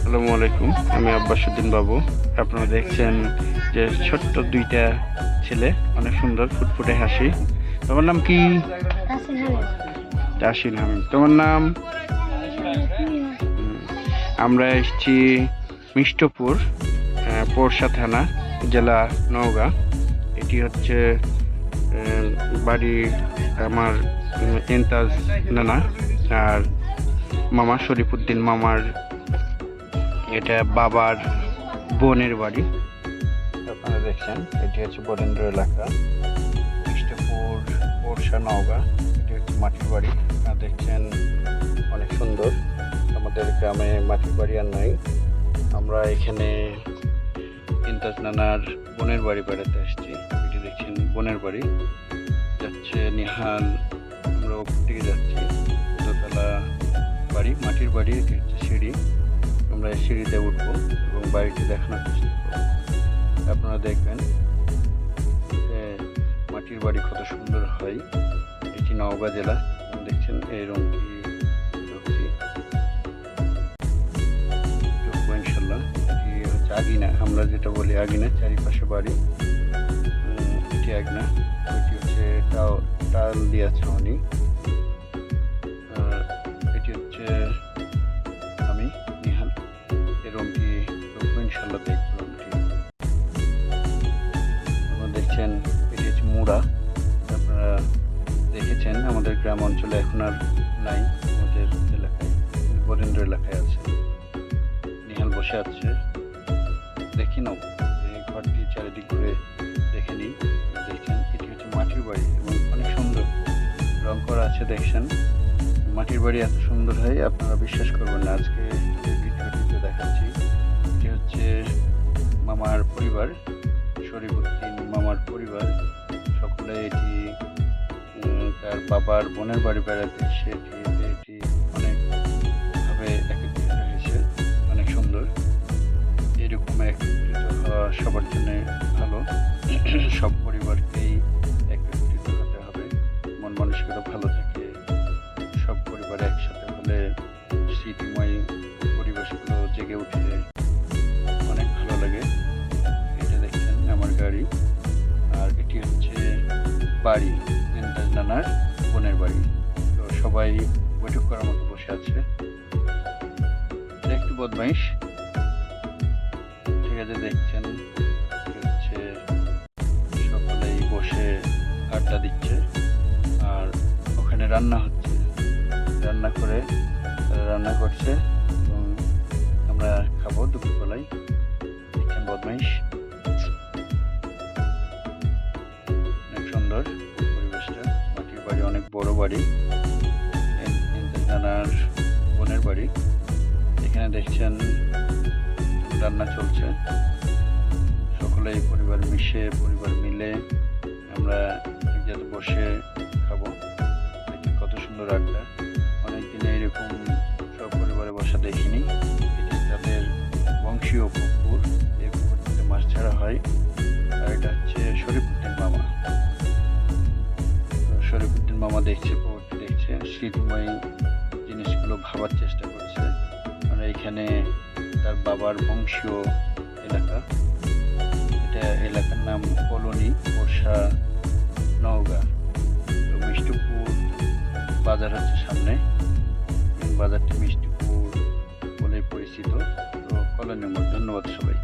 আসসালামু আলাইকুম। আমি আব্বাসুদ্দিন বাবু। আপনারা দেখছেন যে ছোট্ট দুইটা ছেলে, অনেক সুন্দর ফুটফুটে হাসি। তোমার নাম কি? তাসিন হামিম। তোমার নাম? আমরা এসেছি মিষ্টপুর, পোরশা থানা, জেলা নওগাঁ। এটি হচ্ছে বাড়ি আমার ইন্তাজ নানা আর মামা শরীফুদ্দিন মামার, এটা বাবার বোনের বাড়ি। আপনারা দেখছেন এটি হচ্ছে বরেন্দ্র এলাকা, মিষ্টপুর, পোরশা, নওগাঁ। এটি হচ্ছে মাটির বাড়ি। আপনারা দেখছেন অনেক সুন্দর। আমাদের গ্রামে মাটির বাড়ি আর নাই। আমরা এখানে ইন্তাজ নানার বোনের বাড়ি বেড়াতে আসছি। এটি দেখছেন বোনের বাড়ি, যাচ্ছে নিহাল। আমরা ওপর দিকে যাচ্ছি, দোতলা বাড়ি, মাটির বাড়ি। এটি হচ্ছে সিঁড়ি, আমরা সিঁড়িতে উঠবো এবং বাড়িটি দেখানোর চেষ্টা করব। আপনারা দেখবেন মাটির বাড়ি কত সুন্দর হয়। এটি নওগাঁ জেলা। দেখছেন এই রংটি ইনশাল্লাহ। এটি হচ্ছে আগিনা, আমরা যেটা বলি আগিনা, চারিপাশে বাড়ি। এটি আগিনা, এটি হচ্ছে টাল দিয়া ছাউনি। এটি হচ্ছে আমি নিহাল। এই রুমটি ইনশাল্লাহ দেখব। রুমটি আপনারা দেখছেন এটি হচ্ছে মুড়া। আপনারা দেখেছেন আমাদের গ্রাম অঞ্চলে এখন আর নাই, আমাদের এলাকায় বরেন্দ্র এলাকায় আছে। নিহাল বসে আছে, দেখি নাও এই ঘরটি চারিদিক ঘুরে দেখে নিই। দেখছেন এটি হচ্ছে মাটির বাড়ি এবং অনেক সুন্দর রং করা আছে। দেখছেন মাটির বাড়ি এত সুন্দর হয় আপনারা বিশ্বাস করবেন না। আজকে ভিডিওটিতে দেখাচ্ছি, এটি হচ্ছে মামার পরিবার, শরীফুদ্দিন মামার পরিবার। সকলে এটি তার বাবার বোনের বাড়ি বেড়াতে এসে এটি অনেকভাবে একত্রিত হয়েছে। অনেক সুন্দর। এরকম একত্রিত হওয়া সবার জন্য ভালো। সব পরিবারকেই একত্রিত হতে হবে, মন মানসিকতা ভালো থাকে। সব পরিবার একসাথে হলে স্মৃতিময় পরিবেশগুলো জেগে উঠে অনেক ভালো লাগে। এটা দেখছেন আমার গাড়ি, আর এটি হচ্ছে বাড়ি, ইন্তাজ নানার বোনের বাড়ি। তো সবাই বৈঠক করার মতো বসে আছে। একটু বদমাইশ, ঠিক আছে। দেখছেন হচ্ছে সকলেই বসে আড্ডা দিচ্ছে, আর ওখানে রান্না হচ্ছে, রান্না করছে এবং আমরা খাবো দুপুরবেলায়। দেখছেন বদমাইশ, অনেক সুন্দর পরিবেশটা। মাটির বাড়ি, অনেক বড় বাড়ি, নানার বোনের বাড়ি। এখানে দেখছেন রান্না চলছে, সকলেই পরিবার মিলে আমরা এক জায়গায় বসে খাবো। দেখি কত সুন্দর আড্ডা। অনেকদিন এইরকম সব পরিবারে বসা দেখিনি। এটি তাদের বংশীয় পুকুর, এই পুকুরটিতে মাছ ছাড়া হয়। আর এটা হচ্ছে শরীফুদ্দিন মামা দেখছে, পুকুরটি দেখছে, স্মৃতিময় জিনিসগুলো ভাবার চেষ্টা করছে। মানে এখানে তার বাবার বংশীয় এলাকা, এটা এলাকার নাম কলোনি, পোরশা, নওগাঁ। তো মিষ্টপুর বাজার হচ্ছে সামনে, বাজারটি মিষ্টপুর বলে পরিচিত। তো কলোনি। ধন্যবাদ সবাই।